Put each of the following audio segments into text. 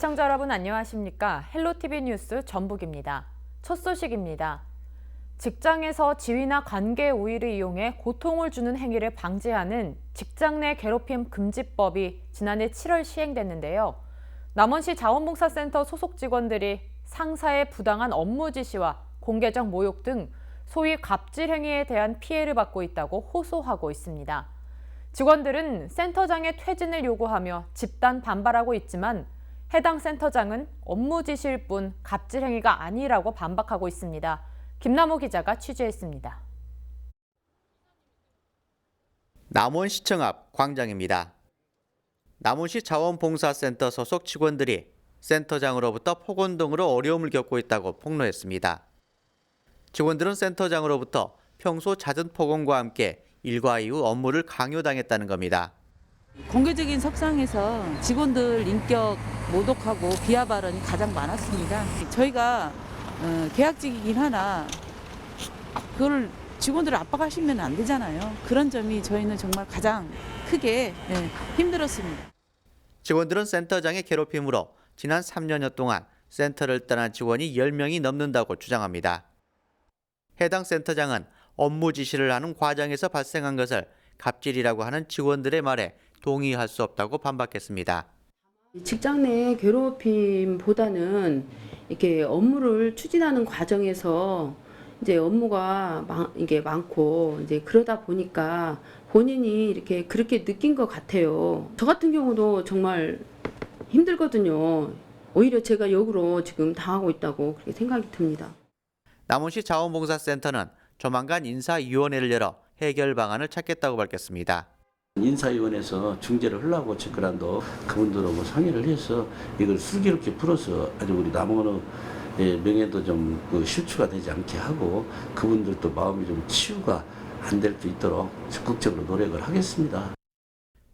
시청자 여러분 안녕하십니까? 헬로티비 뉴스 전북입니다. 첫 소식입니다. 직장에서 지위나 관계 우위를 이용해 고통을 주는 행위를 방지하는 직장 내 괴롭힘 금지법이 지난해 7월 시행됐는데요. 남원시 자원봉사센터 소속 직원들이 상사의 부당한 업무 지시와 공개적 모욕 등 소위 갑질 행위에 대한 피해를 받고 있다고 호소하고 있습니다. 직원들은 센터장의 퇴진을 요구하며 집단 반발하고 있지만 해당 센터장은 업무 지시일 뿐 갑질 행위가 아니라고 반박하고 있습니다. 김남호 기자가 취재했습니다. 남원시청 앞 광장입니다. 남원시 자원봉사센터 소속 직원들이 센터장으로부터 폭언 등으로 어려움을 겪고 있다고 폭로했습니다. 직원들은 센터장으로부터 평소 잦은 폭언과 함께 일과 이후 업무를 강요당했다는 겁니다. 공개적인 석상에서 직원들 인격 모독하고 비하 발언이 가장 많았습니다. 저희가 계약직이긴 하나 그걸 직원들을 압박하시면 안 되잖아요. 그런 점이 저희는 정말 가장 크게 힘들었습니다. 직원들은 센터장의 괴롭힘으로 지난 3년여 동안 센터를 떠난 직원이 10명이 넘는다고 주장합니다. 해당 센터장은 업무 지시를 하는 과정에서 발생한 것을 갑질이라고 하는 직원들의 말에 동의할 수 없다고 반박했습니다. 직장 내 괴롭힘보다는 이렇게 업무를 추진하는 과정에서 이제 업무가 이게 많고 이제 그러다 보니까 본인이 이렇게 그렇게 느낀 것 같아요. 저 같은 경우도 정말 힘들거든요. 오히려 제가 역으로 지금 당하고 있다고 그렇게 생각이 듭니다. 남원시 자원봉사센터는 조만간 인사위원회를 열어 해결 방안을 찾겠다고 밝혔습니다. 인사위원회에서 중재를 하려고 측근한도 그분들하고 상의를 해서 이걸 슬기롭게 풀어서 아주 우리 남원의 명예도 좀 실추가 되지 않게 하고 그분들도 마음이 좀 치유가 안 될 수 있도록 적극적으로 노력을 하겠습니다.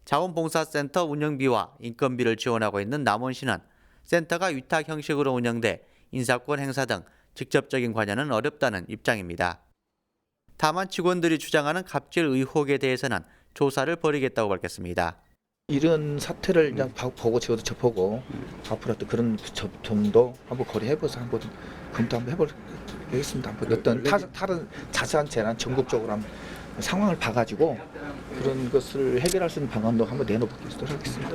자원봉사센터 운영비와 인건비를 지원하고 있는 남원시는 센터가 위탁 형식으로 운영돼 인사권 행사 등 직접적인 관여는 어렵다는 입장입니다. 다만 직원들이 주장하는 갑질 의혹에 대해서는 조사를 벌이겠다고 밝혔습니다. 이런 사태를 그냥 보고 저도 접하고 앞으로 또 그런 점도 한번 고려해봐서 한번 검토 한번 해보겠습니다. 어떤 다른 자세한 재난 전국적으로 한번 상황을 봐가지고 그런 것을 해결할 수 있는 방안도 한번 내놓도록 하겠습니다.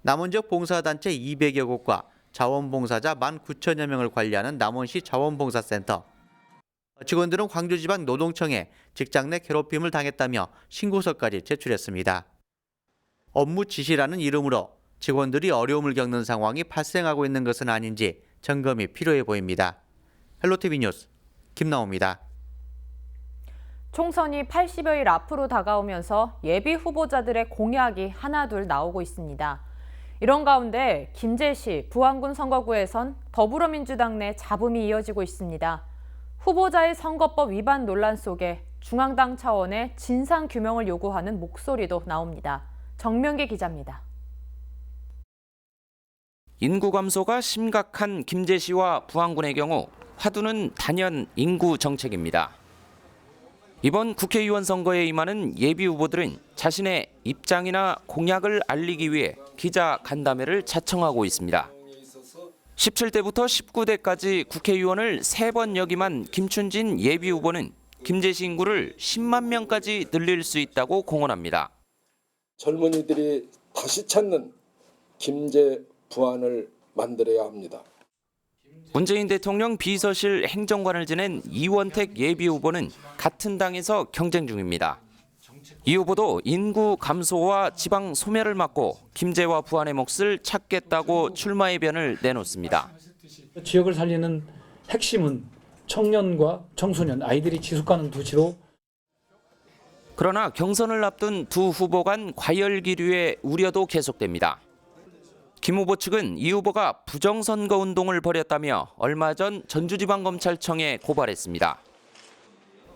남원 지역 봉사단체 200여 곳과 자원봉사자 19,000여 명을 관리하는 남원시 자원봉사센터. 직원들은 광주지방노동청에 직장 내 괴롭힘을 당했다며 신고서까지 제출했습니다. 업무 지시라는 이름으로 직원들이 어려움을 겪는 상황이 발생하고 있는 것은 아닌지 점검이 필요해 보입니다. 헬로티비 뉴스 김나호입니다. 총선이 80여일 앞으로 다가오면서 예비 후보자들의 공약이 하나둘 나오고 있습니다. 이런 가운데 김제시 부안군 선거구에선 더불어민주당 내 잡음이 이어지고 있습니다. 후보자의 선거법 위반 논란 속에 중앙당 차원의 진상규명을 요구하는 목소리도 나옵니다. 정명기 기자입니다. 인구 감소가 심각한 김제시와 부안군의 경우 화두는 단연 인구 정책입니다. 이번 국회의원 선거에 임하는 예비 후보들은 자신의 입장이나 공약을 알리기 위해 기자 간담회를 자청하고 있습니다. 17대부터 19대까지 국회의원을 3번 역임한 김춘진 예비 후보는 김제시 인구를 10만 명까지 늘릴 수 있다고 공언합니다. 젊은이들이 다시 찾는 김제 부안을 만들어야 합니다. 문재인 대통령 비서실 행정관을 지낸 이원택 예비 후보는 같은 당에서 경쟁 중입니다. 이 후보도 인구 감소와 지방 소멸을 막고 김제와 부안의 몫을 찾겠다고 출마의 변을 내놓습니다. 지역을 살리는 핵심은 청년과 청소년, 아이들이 지속가능 도시로. 그러나 경선을 앞둔 두 후보 간 과열 기류의 우려도 계속됩니다. 김 후보 측은 이 후보가 부정선거 운동을 벌였다며 얼마 전 전주지방검찰청에 고발했습니다.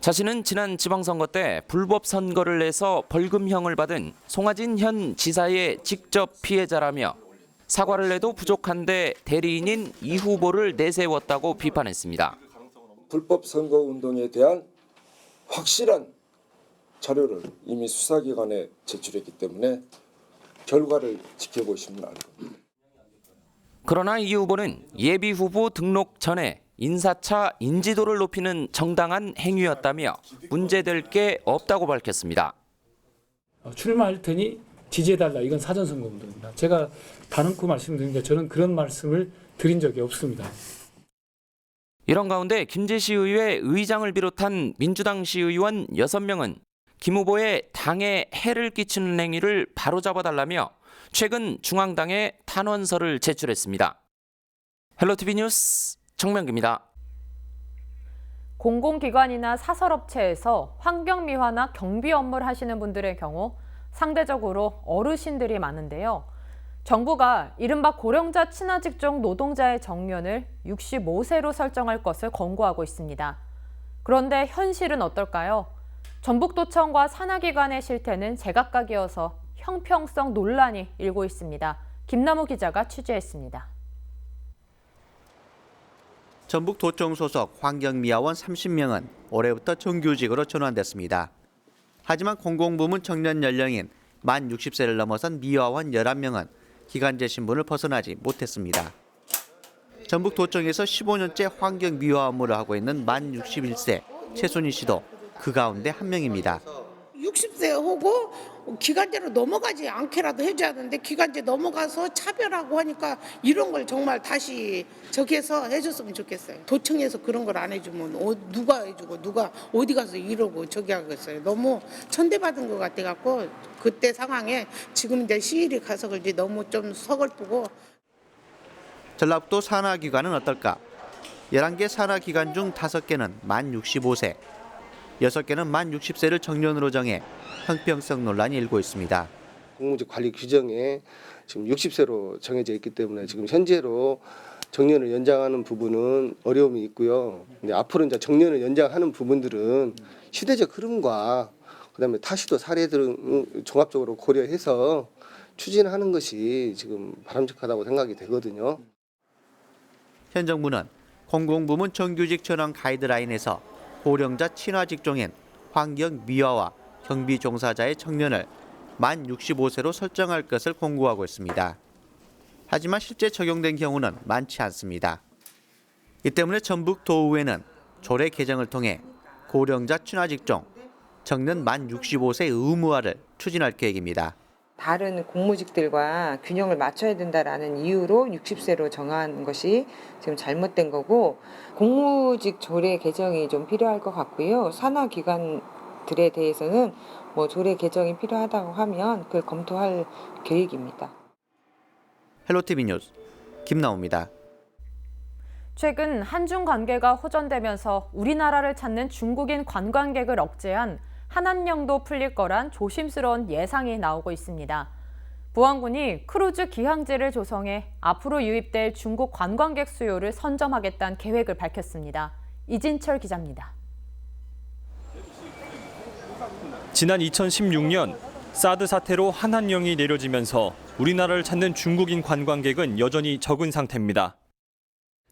자신은 지난 지방선거 때 불법 선거를 내서 벌금형을 받은 송하진 현 지사의 직접 피해자라며 사과를 내도 부족한데 대리인인 이 후보를 내세웠다고 비판했습니다. 불법 선거 운동에 대한 확실한 자료를 이미 수사기관에 제출했기 때문에 결과를 지켜보시면 알 겁니다. 그러나 이 후보는 예비 후보 등록 전에 인사차 인지도를 높이는 정당한 행위였다며 문제될 게 없다고 밝혔습니다. 출마할 테니 지지해달라. 이건 사전선거운동입니다. 제가 단언코 말씀드립니다. 저는 그런 말씀을 드린 적이 없습니다. 이런 가운데 김제시 의회 의장을 비롯한 민주당 시의원 6명은 김 후보의 당에 해를 끼치는 행위를 바로잡아달라며 최근 중앙당에 탄원서를 제출했습니다. 헬로티비 뉴스 정명기입니다. 공공기관이나 사설업체에서 환경미화나 경비 업무를 하시는 분들의 경우 상대적으로 어르신들이 많은데요. 정부가 이른바 고령자 친화직종 노동자의 정년을 65세로 설정할 것을 권고하고 있습니다. 그런데 현실은 어떨까요? 전북도청과 산하기관의 실태는 제각각이어서 형평성 논란이 일고 있습니다. 김남우 기자가 취재했습니다. 전북도청 소속 환경미화원 30명은 올해부터 정규직으로 전환됐습니다. 하지만 공공부문 청년 연령인 만 60세를 넘어선 미화원 11명은 기간제 신분을 벗어나지 못했습니다. 전북도청에서 15년째 환경미화 업무를 하고 있는 만 61세 최순희 씨도 그 가운데 한 명입니다. 60세 하고 기간제로 넘어가지 않게라도 해줘야 하는데 기간제 넘어가서 차별하고 하니까 이런 걸 정말 다시 저기해서 해줬으면 좋겠어요. 도청에서 그런 걸 안 해주면 누가 해주고 누가 어디 가서 이러고 저기 하겠어요. 너무 천대받은 것 같아갖고 그때 상황에 지금 이제 시일이 가서 그런지 너무 좀 서글프고. 전라북도 산하기관은 어떨까? 11개 산하기관 중 5개는 만 65세, 6개는 만 60세를 정년으로 정해 형평성 논란이 일고 있습니다. 공무직 관리 규정에 지금 60세로 정해져 있기 때문에 지금 현재로 정년을 연장하는 부분은 어려움이 있고요. 근데 앞으로 이제 정년을 연장하는 부분들은 시대적 흐름과 그다음에 타시도 사례들을 종합적으로 고려해서 추진하는 것이 지금 바람직하다고 생각이 되거든요. 현 정부는 공공부문 정규직 전환 가이드라인에서 고령자 친화 직종인 환경미화와 경비 종사자의 청년을 만 65세로 설정할 것을 권고하고 있습니다. 하지만 실제 적용된 경우는 많지 않습니다. 이 때문에 전북도의회는 조례 개정을 통해 고령자 친화 직종, 정년 만 65세 의무화를 추진할 계획입니다. 다른 공무직들과 균형을 맞춰야 된다라는 이유로 60세로 정한 것이 지금 잘못된 거고, 공무직 조례 개정이 좀 필요할 것 같고요. 산하기관들에 대해서는 뭐 조례 개정이 필요하다고 하면 그걸 검토할 계획입니다. 헬로티비 뉴스 김나우입니다. 최근 한중 관계가 호전되면서 우리나라를 찾는 중국인 관광객을 억제한 한한령도 풀릴 거란 조심스러운 예상이 나오고 있습니다. 부안군이 크루즈 기항지를 조성해 앞으로 유입될 중국 관광객 수요를 선점하겠다는 계획을 밝혔습니다. 이진철 기자입니다. 지난 2016년 사드 사태로 한한령이 내려지면서 우리나라를 찾는 중국인 관광객은 여전히 적은 상태입니다.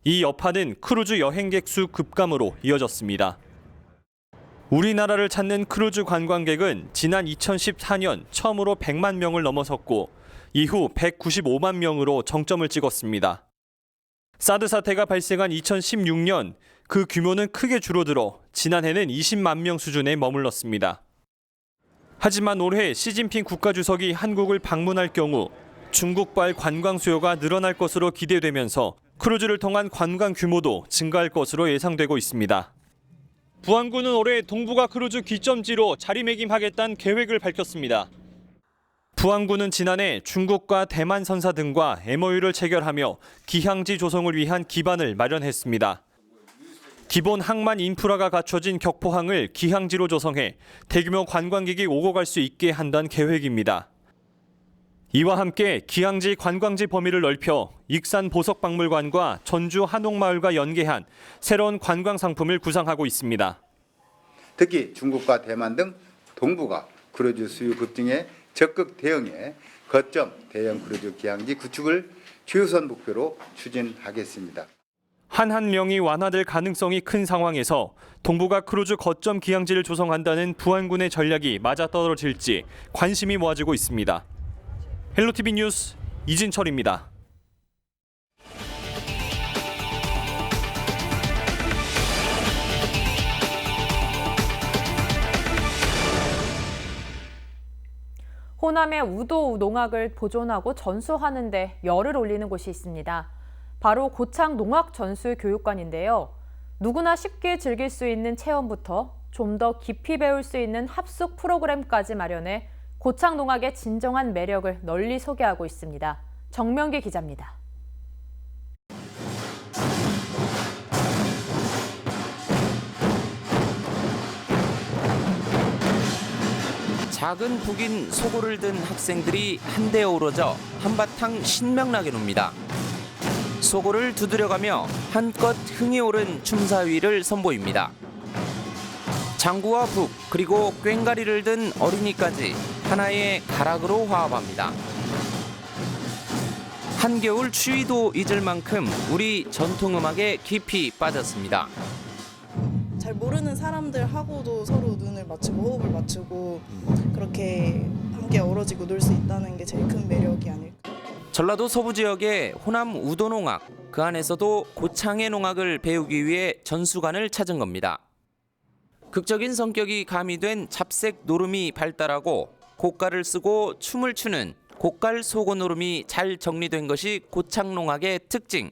이 여파는 크루즈 여행객 수 급감으로 이어졌습니다. 우리나라를 찾는 크루즈 관광객은 지난 2014년 처음으로 100만 명을 넘어섰고 이후 195만 명으로 정점을 찍었습니다. 사드 사태가 발생한 2016년 그 규모는 크게 줄어들어 지난해는 20만 명 수준에 머물렀습니다. 하지만 올해 시진핑 국가주석이 한국을 방문할 경우 중국발 관광 수요가 늘어날 것으로 기대되면서 크루즈를 통한 관광 규모도 증가할 것으로 예상되고 있습니다. 부안군은 올해 동북아 크루즈 기점지로 자리매김하겠다는 계획을 밝혔습니다. 부안군은 지난해 중국과 대만 선사 등과 MOU를 체결하며 기항지 조성을 위한 기반을 마련했습니다. 기본 항만 인프라가 갖춰진 격포항을 기항지로 조성해 대규모 관광객이 오고 갈 수 있게 한다는 계획입니다. 이와 함께 기항지 관광지 범위를 넓혀 익산 보석박물관과 전주 한옥마을과 연계한 새로운 관광 상품을 구상하고 있습니다. 특히 중국과 대만 등 동북아 크루즈 수요 급증에 적극 대응해 거점 대형 크루즈 기항지 구축을 최우선 목표로 추진하겠습니다. 한한령이 완화될 가능성이 큰 상황에서 동북아 크루즈 거점 기항지를 조성한다는 부안군의 전략이 맞아떨어질지 관심이 모아지고 있습니다. 헬로티비 뉴스 이진철입니다. 호남의 우도 농악을 보존하고 전수하는 데 열을 올리는 곳이 있습니다. 바로 고창 농악 전수 교육관인데요. 누구나 쉽게 즐길 수 있는 체험부터 좀 더 깊이 배울 수 있는 합숙 프로그램까지 마련해 고창 농악의 진정한 매력을 널리 소개하고 있습니다. 정명기 기자입니다. 작은 북인 소고를 든 학생들이 한데 어우러져 한바탕 신명나게 놉니다. 소고를 두드려가며 한껏 흥이 오른 춤사위를 선보입니다. 장구와 북 그리고 꽹과리를 든 어린이까지 하나의 가락으로 화합합니다. 한겨울 추위도 잊을 만큼 우리 전통음악에 깊이 빠졌습니다. 잘 모르는 사람들하고도 서로 눈을 맞추고 호흡을 맞추고 그렇게 함께 어우러지고 놀 수 있다는 게 제일 큰 매력이 아닐까. 전라도 서부 지역의 호남 우도농악, 그 안에서도 고창의 농악을 배우기 위해 전수관을 찾은 겁니다. 극적인 성격이 가미된 잡색 노름이 발달하고 고깔을 쓰고 춤을 추는 고깔 소고 노름이 잘 정리된 것이 고창농악의 특징.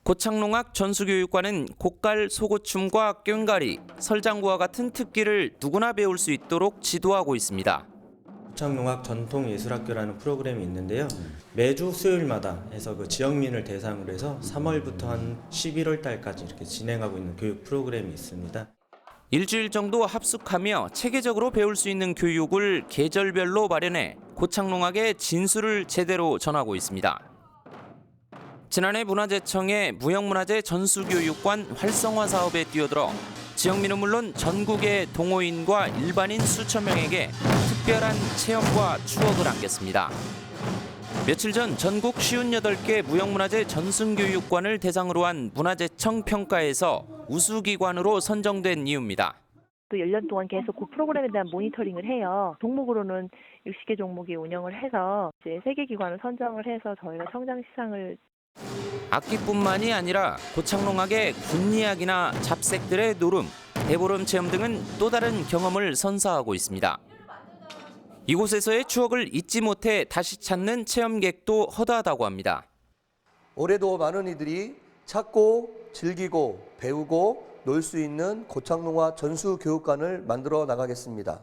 고창농악 전수교육관은 고깔 소고춤과 꽹과리, 설장구와 같은 특기를 누구나 배울 수 있도록 지도하고 있습니다. 고창농악 전통예술학교라는 프로그램이 있는데요. 매주 수요일마다 해서 그 지역민을 대상으로 해서 3월부터 한 11월 달까지 이렇게 진행하고 있는 교육 프로그램이 있습니다. 일주일 정도 합숙하며 체계적으로 배울 수 있는 교육을 계절별로 마련해 고창농악의 진수를 제대로 전하고 있습니다. 지난해 문화재청의 무형문화재 전수교육관 활성화 사업에 뛰어들어 지역민은 물론 전국의 동호인과 일반인 수천 명에게 특별한 체험과 추억을 안겼습니다. 며칠 전 전국 58개 무형문화재 전승교육관을 대상으로 한 문화재청 평가에서 우수기관으로 선정된 이유입니다. 또 1년 동안 계속 그 프로그램에 대한 모니터링을 해요. 종목으로는 60개 종목이 운영을 해서 이제 3개 기관을 선정을 해서 저희가 성장 시상을 악기뿐만이 아니라 고창농악의 굿이야기나 잡색들의 노름, 대보름 체험 등은 또 다른 경험을 선사하고 있습니다. 이곳에서의 추억을 잊지 못해 다시 찾는 체험객도 허다하다고 합니다. 올해도 많은 이들이 찾고 즐기고 배우고 놀 수 있는 고창농악 전수교육관을 만들어 나가겠습니다.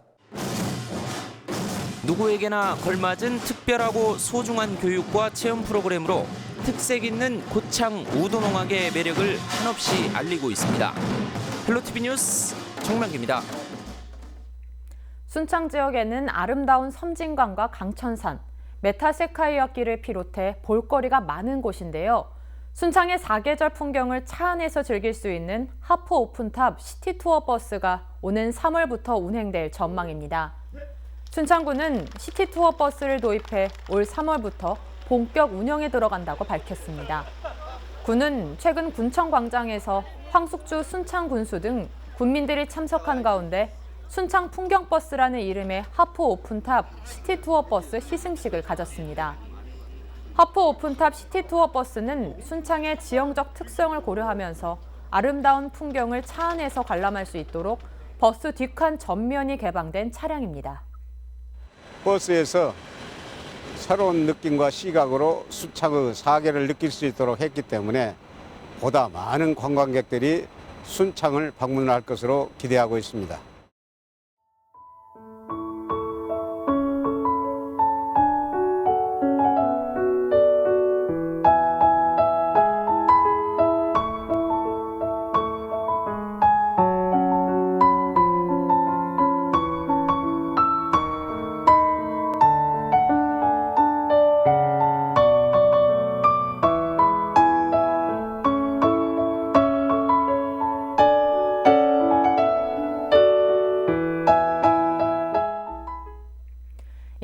누구에게나 걸맞은 특별하고 소중한 교육과 체험 프로그램으로 특색 있는 고창 우도농악의 매력을 한없이 알리고 있습니다. 헬로티비 뉴스 정명기입니다. 순창 지역에는 아름다운 섬진강과 강천산, 메타세카이아길을 비롯해 볼거리가 많은 곳인데요. 순창의 사계절 풍경을 차 안에서 즐길 수 있는 하프 오픈탑 시티투어 버스가 오는 3월부터 운행될 전망입니다. 순창구는 시티투어 버스를 도입해 올 3월부터 본격 운영에 들어간다고 밝혔습니다. 군은 최근 군청광장에서 황숙주 순창군수 등 군민들이 참석한 가운데 순창 풍경버스라는 이름의 하프 오픈탑 시티투어 버스 시승식을 가졌습니다. 하프 오픈탑 시티투어 버스는 순창의 지형적 특성을 고려하면서 아름다운 풍경을 차 안에서 관람할 수 있도록 버스 뒷칸 전면이 개방된 차량입니다. 버스에서 새로운 느낌과 시각으로 순창의 사계를 느낄 수 있도록 했기 때문에 보다 많은 관광객들이 순창을 방문할 것으로 기대하고 있습니다.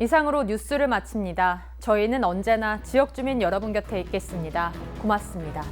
이상으로 뉴스를 마칩니다. 저희는 언제나 지역 주민 여러분 곁에 있겠습니다. 고맙습니다.